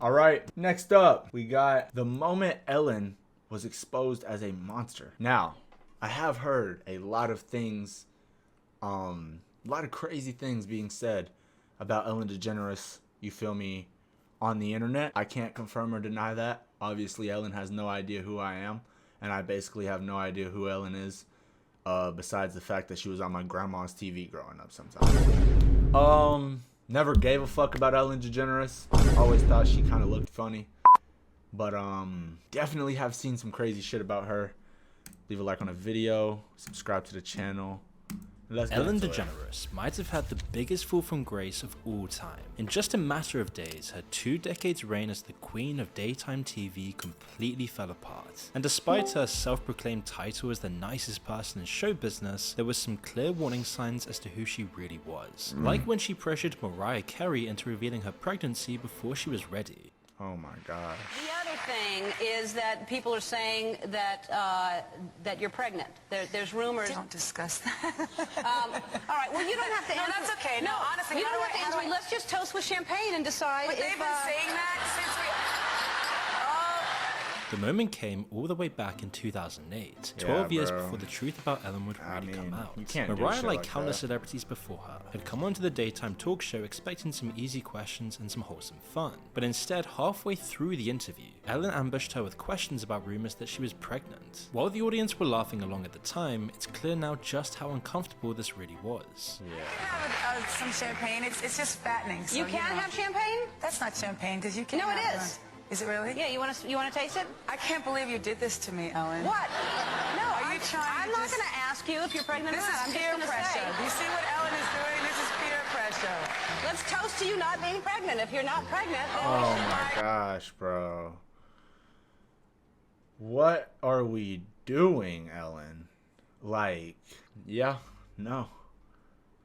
All right, next up, we got the moment Ellen was exposed as a monster. Now, I have heard a lot of things, a lot of crazy things being said about Ellen DeGeneres, you feel me, on the internet. I can't confirm or deny that. Obviously, Ellen has no idea who I am, and I basically have no idea who Ellen is, besides the fact that she was on my grandma's TV growing up sometimes. Never gave a fuck about Ellen DeGeneres. Always thought she kind of looked funny. But definitely have seen some crazy shit about her. Leave a like on the video, subscribe to the channel. Ellen DeGeneres might have had the biggest fall from grace of all time. In just a matter of days, her 2 decades reign as the queen of daytime TV completely fell apart. And despite her self-proclaimed title as the nicest person in show business, there was some clear warning signs as to who she really was. Like when she pressured Mariah Carey into revealing her pregnancy before she was ready. Oh my God. The other thing is that people are saying that that you're pregnant. There's rumors. Don't discuss that. All right. Well, you don't have to. No, answer. that's okay. No, honestly, you how don't do I- have to how do answer. I- Let's just toast with champagne and decide. But if, they've been saying that since we... The moment came all the way back in 2008, Yeah, 12 years bro. before the truth about Ellen would really come out. you can't do Mariah, shit like like countless that. celebrities before her, had come onto the daytime talk show expecting some easy questions and some wholesome fun. But instead, halfway through the interview, Ellen ambushed her with questions about rumors that she was pregnant. While the audience were laughing along at the time, it's clear now just how uncomfortable this really was. Have some champagne. It's just fattening. So, you can't know. have champagne. That's not champagne, because you can't No, it have is. Is it really? Yeah. You want to taste it? I can't believe you did this to me, Ellen. What? No. Are you trying I'm to not just- going to ask you if you're pregnant or This not. I'm is just peer gonna pressure. say. Do you see what Ellen is doing? This is peer pressure. Let's toast to you not being pregnant. If you're not pregnant, then Oh my gosh, bro. What are we doing, Ellen? Like, yeah, no.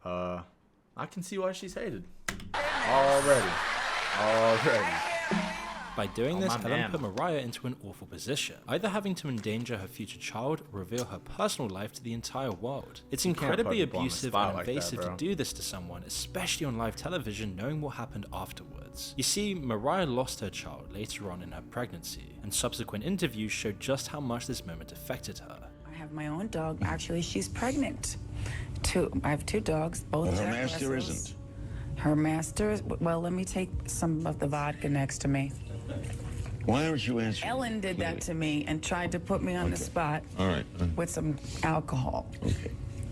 I can see why she's hated. Already. By doing Oh, this, my Ellen man. put Mariah into an awful position, either having to endanger her future child or reveal her personal life to the entire world. It's can't put incredibly people on the abusive spot and like that, invasive to bro. do this to someone, especially on live television, knowing what happened afterwards. You see, Mariah lost her child later on in her pregnancy, and subsequent interviews showed just how much this moment affected her. I have my own dog. Actually, she's pregnant. I have 2 dogs, both Well, her Jack master Russells. isn't. Her master is... Well, let me take some of the vodka next to me. Why aren't you answering? Ellen did that to me and tried to put me on the spot All right. with some alcohol. Okay.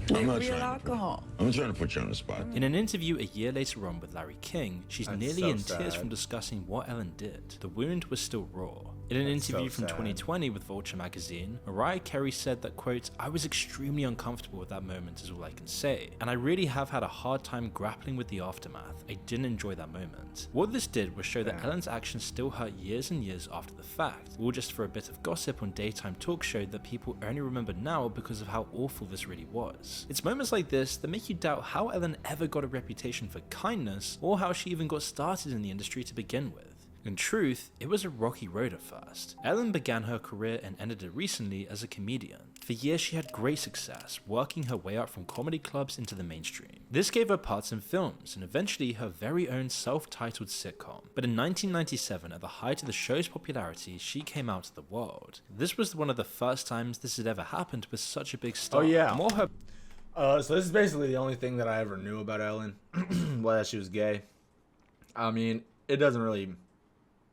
Real alcohol. I'm trying to put you on the spot. In an interview a year later on with Larry King, she's That's nearly so in tears sad. from discussing what Ellen did. The wound was still raw. In an That's interview so from sad. 2020 with Vulture magazine, Mariah Carey said that, quote, "I was extremely uncomfortable with that moment is all I can say, and I really have had a hard time grappling with the aftermath. I didn't enjoy that moment." What this did was show that Yeah. Ellen's actions still hurt years and years after the fact, all just for a bit of gossip on daytime talk show that people only remember now because of how awful this really was. It's moments like this that make you doubt how Ellen ever got a reputation for kindness, or how she even got started in the industry to begin with. In truth, it was a rocky road at first. Ellen began her career and ended it recently as a comedian. For years she had great success, working her way up from comedy clubs into the mainstream. This gave her parts in films, and eventually her very own self-titled sitcom. But in 1997, at the height of the show's popularity, she came out to the world. This was one of the first times this had ever happened with such a big star. Oh, yeah. More her So this is basically the only thing that I ever knew about Ellen, well, that she was gay. I mean, it doesn't really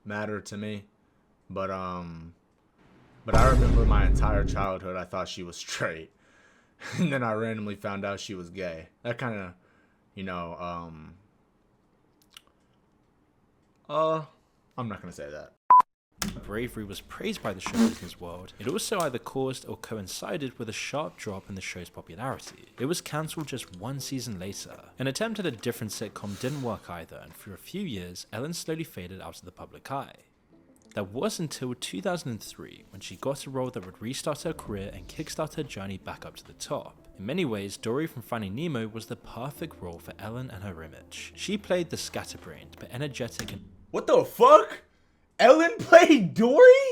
matter to me, but I remember my entire childhood I thought she was straight, and then I randomly found out she was gay. That kind of, I'm not gonna say that. bravery was praised by the show business world, it also either caused or coincided with a sharp drop in the show's popularity. It was cancelled just 1 season later. An attempt at a different sitcom didn't work either, and for a few years, Ellen slowly faded out of the public eye. That was until 2003, when she got a role that would restart her career and kickstart her journey back up to the top. In many ways, Dory from Finding Nemo was the perfect role for Ellen and her image. She played the scatterbrained but energetic and What the fuck? Ellen played Dory?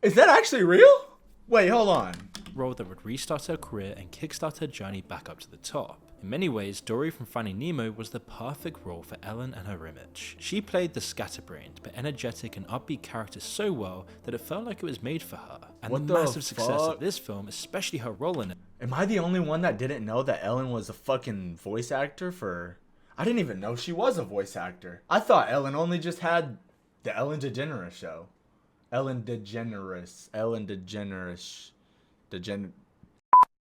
Is that actually real? Wait, hold on. role that would restart her career and kickstart her journey back up to the top. In many ways, Dory from Finding Nemo was the perfect role for Ellen and her image. She played the scatterbrained but energetic and upbeat character so well that it felt like it was made for her. And What the the massive success fuck? of this film, especially her role in it, Am I the only one that didn't know that Ellen was a fucking voice actor for... I didn't even know she was a voice actor. I thought Ellen only just had the Ellen DeGeneres show. Ellen DeGeneres.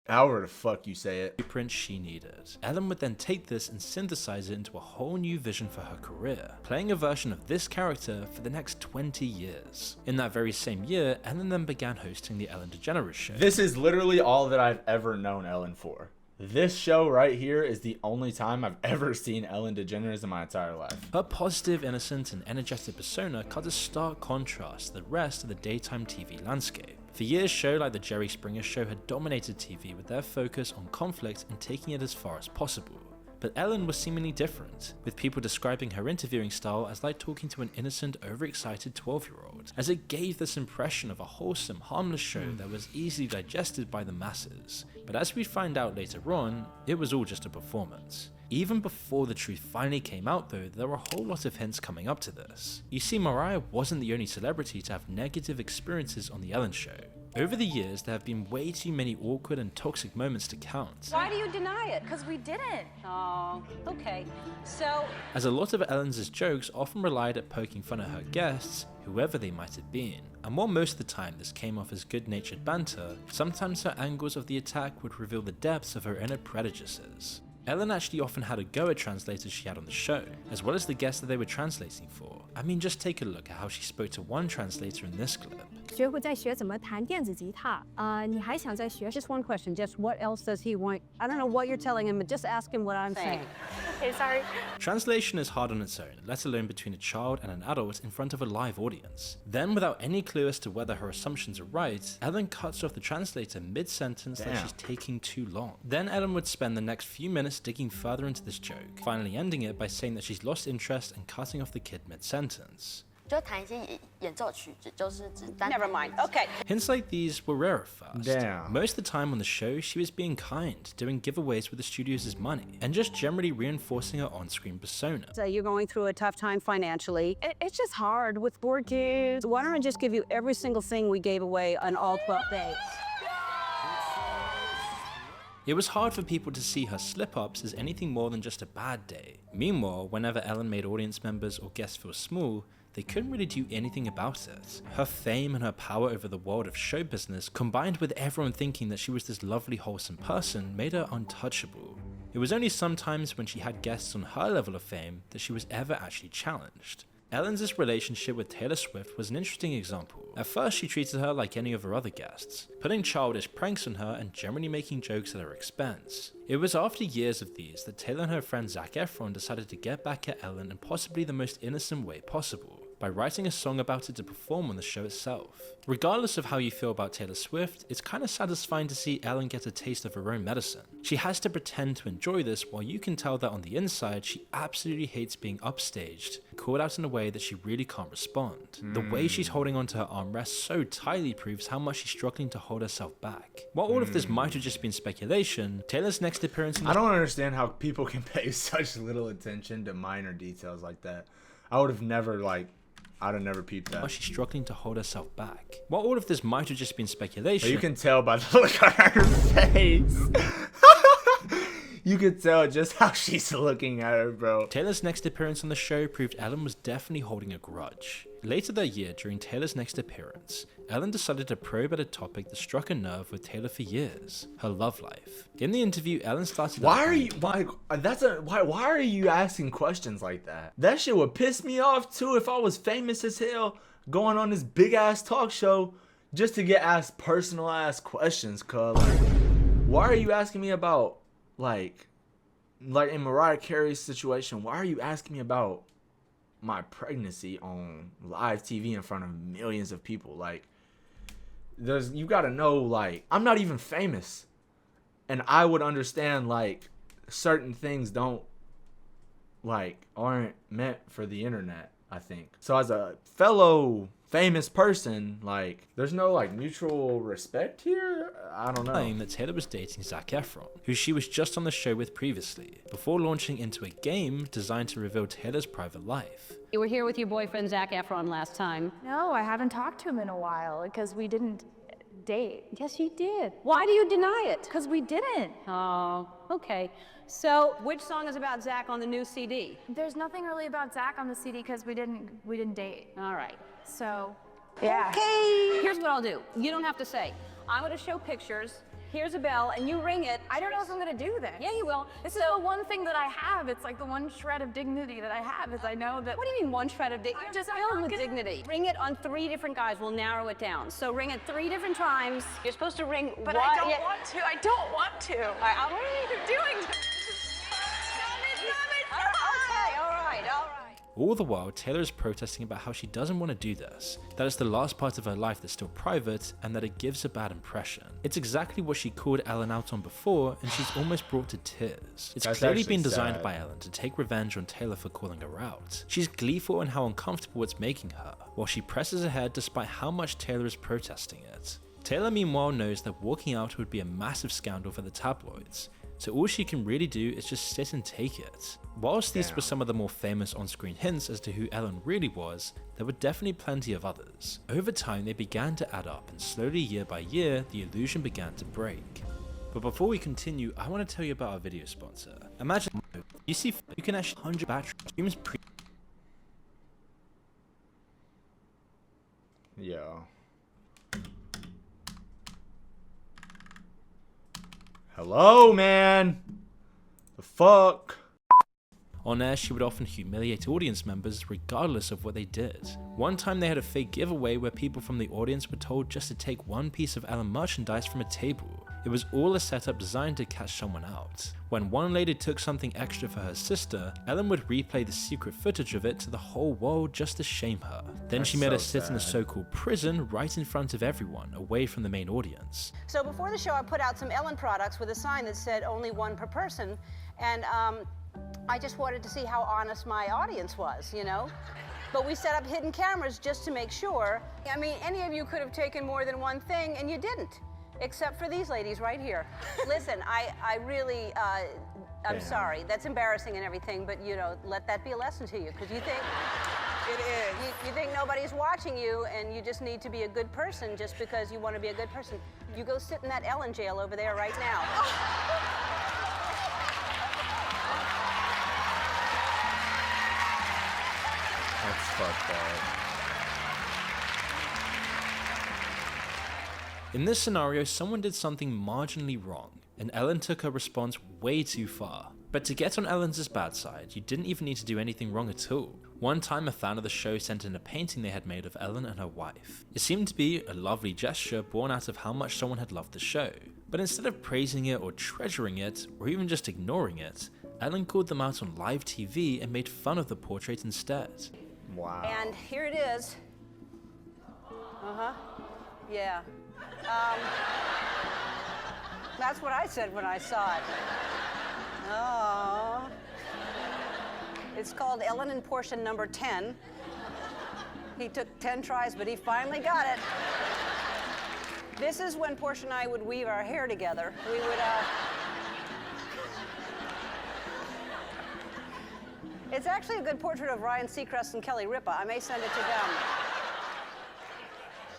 However the fuck you say it. blueprint she needed. Ellen would then take this and synthesize it into a whole new vision for her career, playing a version of this character for the next 20 years. In that very same year, Ellen then began hosting the Ellen DeGeneres show. This is literally all that I've ever known Ellen for. This show right here is the only time I've ever seen Ellen DeGeneres in my entire life. Her positive, innocent, and energetic persona cut a stark contrast to the rest of the daytime TV landscape. For years, shows like The Jerry Springer Show had dominated TV with their focus on conflict and taking it as far as possible. But Ellen was seemingly different, with people describing her interviewing style as like talking to an innocent, overexcited 12-year-old, as it gave this impression of a wholesome, harmless show that was easily digested by the masses. But as we find out later on, it was all just a performance. Even before the truth finally came out though, there were a whole lot of hints coming up to this. You see, Mariah wasn't the only celebrity to have negative experiences on The Ellen Show. Over the years, there have been way too many awkward and toxic moments to count, Why do you deny it? Because we didn't. Oh, okay. So, as a lot of Ellen's jokes often relied at poking fun at her guests, whoever they might have been. And while most of the time this came off as good-natured banter, sometimes her angles of the attack would reveal the depths of her inner prejudices. Ellen actually often had a go at translators she had on the show, as well as the guests that they were translating for. I mean, just take a look at how she spoke to one translator in this clip. 学会在学怎么弹电子吉他，你还想再学？ Just one question, just what else does he want? I don't know what you're telling him, but just ask him what I'm saying. Okay, sorry. Translation is hard on its own, let alone between a child and an adult in front of a live audience. Then, without any clue as to whether her assumptions are right, Ellen cuts off the translator mid-sentence like she's taking too long. Then Ellen would spend the next few minutes digging further into this joke, finally ending it by saying that she's lost interest and cutting off the kid mid-sentence. 就弹一些演奏曲子，就是只单 never mind. Okay. Hints like these were rare at first. Damn. Most of the time on the show, she was being kind, doing giveaways with the studio's money, and just generally reinforcing her on-screen persona. So you're going through a tough time financially. It's just hard with 4 kids. Why don't I just give you every single thing we gave away on all 12 days? It was hard for people to see her slip-ups as anything more than just a bad day. Meanwhile, whenever Ellen made audience members or guests feel small, they couldn't really do anything about it. Her fame and her power over the world of show business, combined with everyone thinking that she was this lovely, wholesome person, made her untouchable. It was only sometimes when she had guests on her level of fame that she was ever actually challenged. Ellen's relationship with Taylor Swift was an interesting example. At first, she treated her like any of her other guests, putting childish pranks on her and generally making jokes at her expense. It was after years of these that Taylor and her friend Zac Efron decided to get back at Ellen in possibly the most innocent way possible, by writing a song about it to perform on the show itself. Regardless of how you feel about Taylor Swift, it's kinda satisfying to see Ellen get a taste of her own medicine. She has to pretend to enjoy this while you can tell that on the inside she absolutely hates being upstaged, called out in a way that she really can't respond. The way she's holding onto her armrest so tightly proves how much she's struggling to hold herself back. While all of this might have just been speculation, Taylor's next appearance in the I don't understand how people can pay such little attention to minor details like that. I would have never I'd have never peeped that. she's struggling to hold herself back. While all of this might have just been speculation, But you can tell by the look on her face. You could tell just how she's looking at her, bro. Taylor's next appearance on the show proved Ellen was definitely holding a grudge. Later that year, during Taylor's next appearance, Ellen decided to probe at a topic that struck a nerve with Taylor for years: her love life. In the interview, Ellen started. Why are you asking questions like that? That shit would piss me off too if I was famous as hell going on this big ass talk show just to get asked personal ass questions. Cause why are you asking me about like in Mariah Carey's situation? Why are you asking me about my pregnancy on live TV in front of millions of people? You gotta know, I'm not even famous, and I would understand certain things aren't meant for the internet, I think. So as a fellow famous person, like, there's no like mutual respect here. I don't know. Claim that Taylor was dating Zac Efron, who she was just on the show with previously, before launching into a game designed to reveal Taylor's private life. You were here with your boyfriend Zac Efron last time. No, I haven't talked to him in a while because we didn't date. Yes, you did. Why do you deny it? Because we didn't. Oh, okay. So, which song is about Zac on the new CD? There's nothing really about Zac on the CD because we didn't date. All right. So, yeah. Okay. Here's what I'll do. You don't have to say. I'm going to show pictures. Here's a bell, and you ring it. I don't know if I'm gonna do this. Yeah, you will. This is the one thing that I have. It's like the one shred of dignity that I have is I know that. What do you mean one shred of dignity? You're just filled with gonna- dignity. Ring it on 3 different guys. We'll narrow it down. So ring it 3 different times. You're supposed to ring But one. I don't want to. I don't want to. All right, What are you doing? Stop it! Okay, all right. All the while, Taylor is protesting about how she doesn't want to do this, that it's the last part of her life that's still private, and that it gives a bad impression. It's exactly what she called Ellen out on before, and she's almost brought to tears. It's That's clearly actually been designed sad. by Ellen to take revenge on Taylor for calling her out. She's gleeful in how uncomfortable it's making her, while she presses ahead despite how much Taylor is protesting it. Taylor meanwhile knows that walking out would be a massive scandal for the tabloids, so all she can really do is just sit and take it. Whilst these were some of the more famous on-screen hints as to who Ellen really was, there were definitely plenty of others. Over time they began to add up, and slowly year by year the illusion began to break. But before we continue, I want to tell you about our video sponsor. Imagine you see you can actually 100 battery streams pre. Yeah. Hello, man. The fuck? On air, she would often humiliate audience members regardless of what they did. One time they had a fake giveaway where people from the audience were told just to take one piece of Ellen merchandise from a table. It was all a setup designed to catch someone out. When one lady took something extra for her sister, Ellen would replay the secret footage of it to the whole world just to shame her. Then she made her sit in a so-called prison right in front of everyone, away from the main audience. So before the show, I put out some Ellen products with a sign that said only 1 per person, and I just wanted to see how honest my audience was, you know? But we set up hidden cameras just to make sure. I mean, any of you could have taken more than one thing, and you didn't. Except for these ladies right here. Listen, I really, I'm sorry. That's embarrassing and everything, but you know, let that be a lesson to you, because you think it is. You think nobody's watching you, and you just need to be a good person just because you want to be a good person. You go sit in that Ellen jail over there right now. That's fucked up. In this scenario, someone did something marginally wrong, and Ellen took her response way too far. But to get on Ellen's bad side, you didn't even need to do anything wrong at all. One time a fan of the show sent in a painting they had made of Ellen and her wife. It seemed to be a lovely gesture born out of how much someone had loved the show. But instead of praising it or treasuring it, or even just ignoring it, Ellen called them out on live TV and made fun of the portrait instead. Wow. And here it is. Yeah. That's what I said when I saw it. Oh. It's called Ellen and Portia number 10. He took 10 tries, but he finally got it. This is when Portia and I would weave our hair together. We would, It's actually a good portrait of Ryan Seacrest and Kelly Ripa. I may send it to them.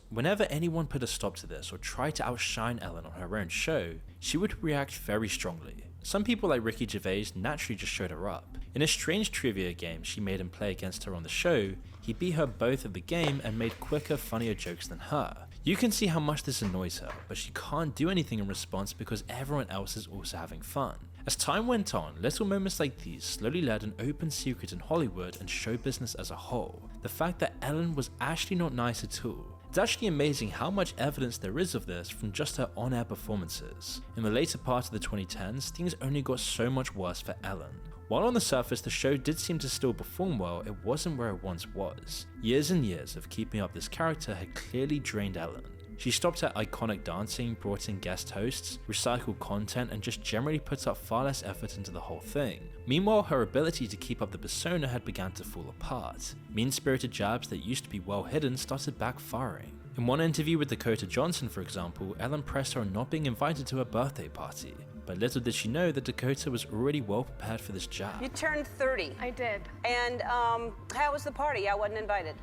Whenever anyone put a stop to this or tried to outshine Ellen on her own show, she would react very strongly. Some people like Ricky Gervais naturally just showed her up. In a strange trivia game she made him play against her on the show, he beat her both at the game and made quicker, funnier jokes than her. You can see how much this annoys her, but she can't do anything in response because everyone else is also having fun. As time went on, little moments like these slowly led an open secret in Hollywood and show business as a whole. The fact that Ellen was actually not nice at all. It's actually amazing how much evidence there is of this from just her on-air performances. In the later part of the 2010s, things only got so much worse for Ellen. While on the surface the show did seem to still perform well, it wasn't where it once was. Years and years of keeping up this character had clearly drained Ellen. She stopped at iconic dancing, brought in guest hosts, recycled content, and just generally put up far less effort into the whole thing. Meanwhile, her ability to keep up the persona had begun to fall apart. Mean-spirited jabs that used to be well hidden started backfiring. In one interview with Dakota Johnson, for example, Ellen pressed her on not being invited to her birthday party. But little did she know that Dakota was already well prepared for this jab. You turned 30. I did. And how was the party? I wasn't invited.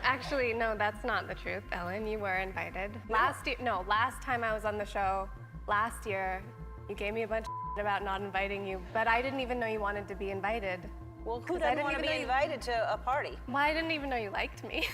Actually, no, that's not the truth, Ellen. You were invited. Last time I was on the show, last year, you gave me a bunch of about not inviting you, but I didn't even know you wanted to be invited. Well, who doesn't want to be invited to a party? Well, I didn't even know you liked me.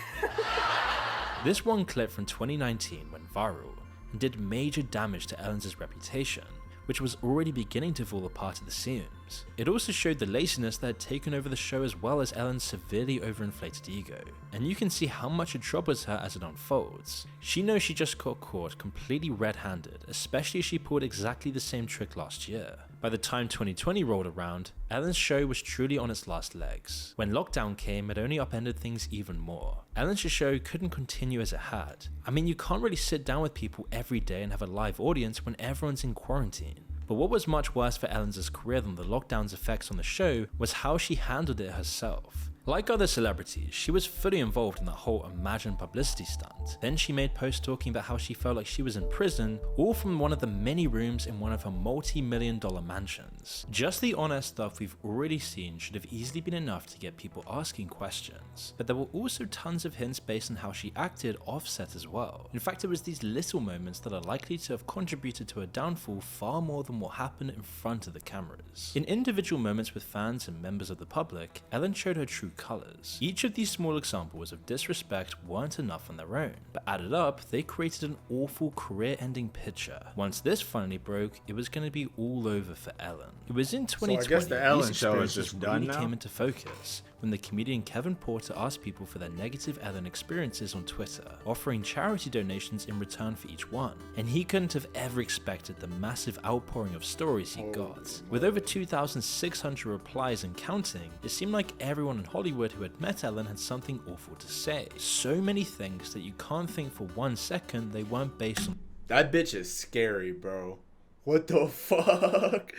This one clip from 2019 went viral and did major damage to Ellen's reputation, which was already beginning to fall apart at the seams. It also showed the laziness that had taken over the show, as well as Ellen's severely overinflated ego, and you can see how much it troubles her as it unfolds. She knows she just got caught completely red-handed, especially as she pulled exactly the same trick last year. By the time 2020 rolled around, Ellen's show was truly on its last legs. When lockdown came, it only upended things even more. Ellen's show couldn't continue as it had. I mean, you can't really sit down with people every day and have a live audience when everyone's in quarantine. But what was much worse for Ellen's career than the lockdown's effects on the show was how she handled it herself. Like other celebrities, she was fully involved in the whole imagined publicity stunt. Then she made posts talking about how she felt like she was in prison, all from one of the many rooms in one of her multi-million-dollar mansions. Just the honest stuff we've already seen should have easily been enough to get people asking questions, but there were also tons of hints based on how she acted off-set as well. In fact, it was these little moments that are likely to have contributed to her downfall far more than what happened in front of the cameras. In individual moments with fans and members of the public, Ellen showed her true colors. Each of these small examples of disrespect weren't enough on their own, but added up, they created an awful career-ending picture. Once this finally broke, it was going to be all over for Ellen. It was in 2020 I guess the Ellen these show is experiences just done really now? came into focus when the comedian Kevin Porter asked people for their negative Ellen experiences on Twitter, offering charity donations in return for each one. And he couldn't have ever expected the massive outpouring of stories he got. With over 2,600 replies and counting, it seemed like everyone in Hollywood who had met Ellen had something awful to say. So many things that you can't think for 1 second they weren't based on. That bitch is scary, bro. What the fuck?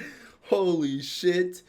Holy shit.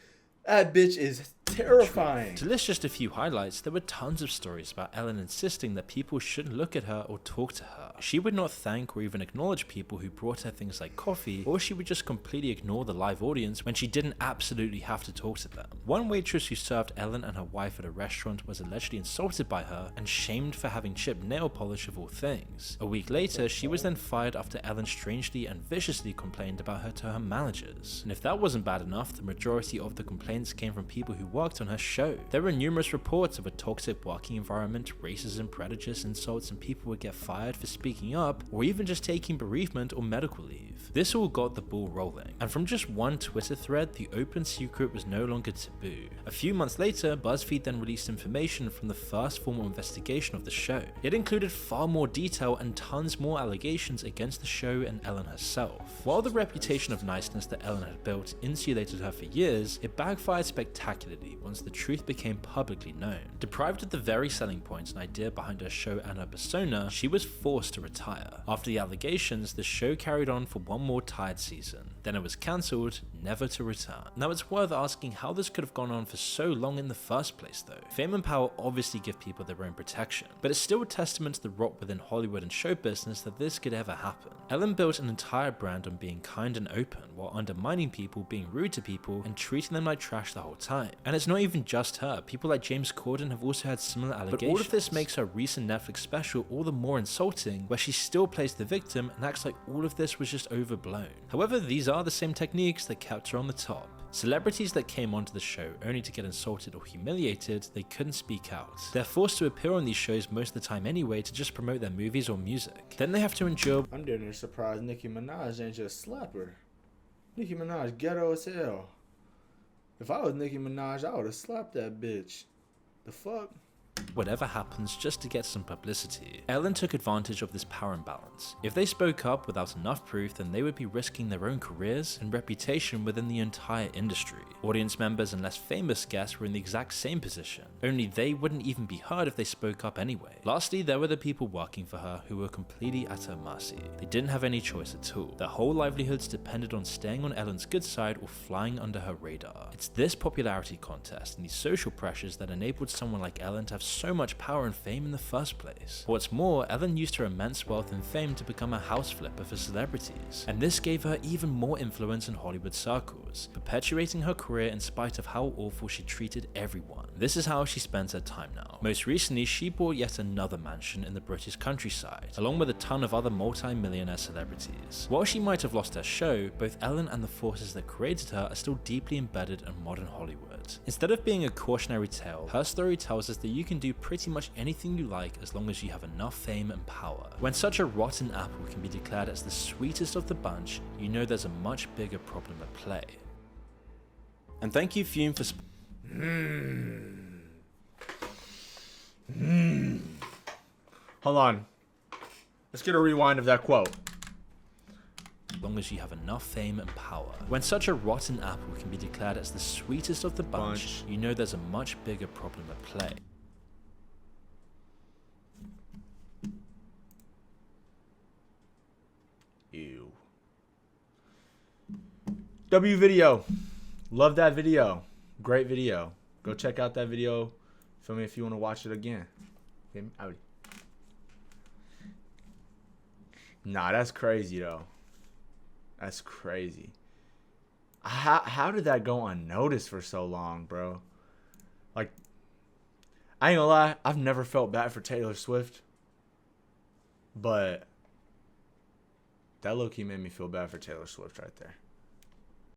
That bitch is terrifying. To list just a few highlights, there were tons of stories about Ellen insisting that people shouldn't look at her or talk to her. She would not thank or even acknowledge people who brought her things like coffee, or she would just completely ignore the live audience when she didn't absolutely have to talk to them. One waitress who served Ellen and her wife at a restaurant was allegedly insulted by her and shamed for having chipped nail polish of all things. A week later, she was then fired after Ellen strangely and viciously complained about her to her managers. And if that wasn't bad enough, the majority of the complaints came from people who worked on her show. There were numerous reports of a toxic working environment, racism, prejudice, insults, and people would get fired for speaking up, or even just taking bereavement or medical leave. This all got the ball rolling, and from just one Twitter thread, the open secret was no longer taboo. A few months later, BuzzFeed then released information from the first formal investigation of the show. It included far more detail and tons more allegations against the show and Ellen herself. While the reputation of niceness that Ellen had built insulated her for years, it backfired spectacularly once the truth became publicly known. Deprived of the very selling point and idea behind her show and her persona, she was forced to retire. After the allegations, the show carried on for one more tired season. Then it was cancelled, never to return. Now it's worth asking how this could have gone on for so long in the first place though. Fame and power obviously give people their own protection, but it's still a testament to the rot within Hollywood and show business that this could ever happen. Ellen built an entire brand on being kind and open, while undermining people, being rude to people, and treating them like trash the whole time. And it's not even just her, people like James Corden have also had similar allegations. But all of this makes her recent Netflix special all the more insulting, where she still plays the victim and acts like all of this was just overblown. However, these are the same techniques that kept her on the top. Celebrities that came onto the show only to get insulted or humiliated, they couldn't speak out. They're forced to appear on these shows most of the time anyway to just promote their movies or music. Then they have to endure. I'm damn surprised Nicki Minaj ain't just slap her. Nicki Minaj ghetto as hell. If I was Nicki Minaj, I would have slapped that bitch. The fuck? whatever happens just to get some publicity. Ellen took advantage of this power imbalance. If they spoke up without enough proof, then they would be risking their own careers and reputation within the entire industry. Audience members and less famous guests were in the exact same position, only they wouldn't even be heard if they spoke up anyway. Lastly, there were the people working for her who were completely at her mercy. They didn't have any choice at all. Their whole livelihoods depended on staying on Ellen's good side or flying under her radar. It's this popularity contest and these social pressures that enabled someone like Ellen to have so much power and fame in the first place. What's more, Ellen used her immense wealth and fame to become a house flipper for celebrities, and this gave her even more influence in Hollywood circles, perpetuating her career in spite of how awful she treated everyone. This is how she spends her time now. Most recently, she bought yet another mansion in the British countryside, along with a ton of other multi-millionaire celebrities. While she might have lost her show, both Ellen and the forces that created her are still deeply embedded in modern Hollywood. Instead of being a cautionary tale, her story tells us that you can do pretty much anything you like as long as you have enough fame and power. When such a rotten apple can be declared as the sweetest of the bunch, you know there's a much bigger problem at play. And thank you Fume for Hold on. Let's get a rewind of that quote. As long as you have enough fame and power. When such a rotten apple can be declared as the sweetest of the bunch, you know there's a much bigger problem at play. Ew. W video. Love that video. Great video. Go check out that video. Feel me if you want to watch it again. Nah, that's crazy though. That's crazy. How did that go unnoticed for so long, bro? Like, I ain't gonna lie, I've never felt bad for Taylor Swift, but that low-key made me feel bad for Taylor Swift right there.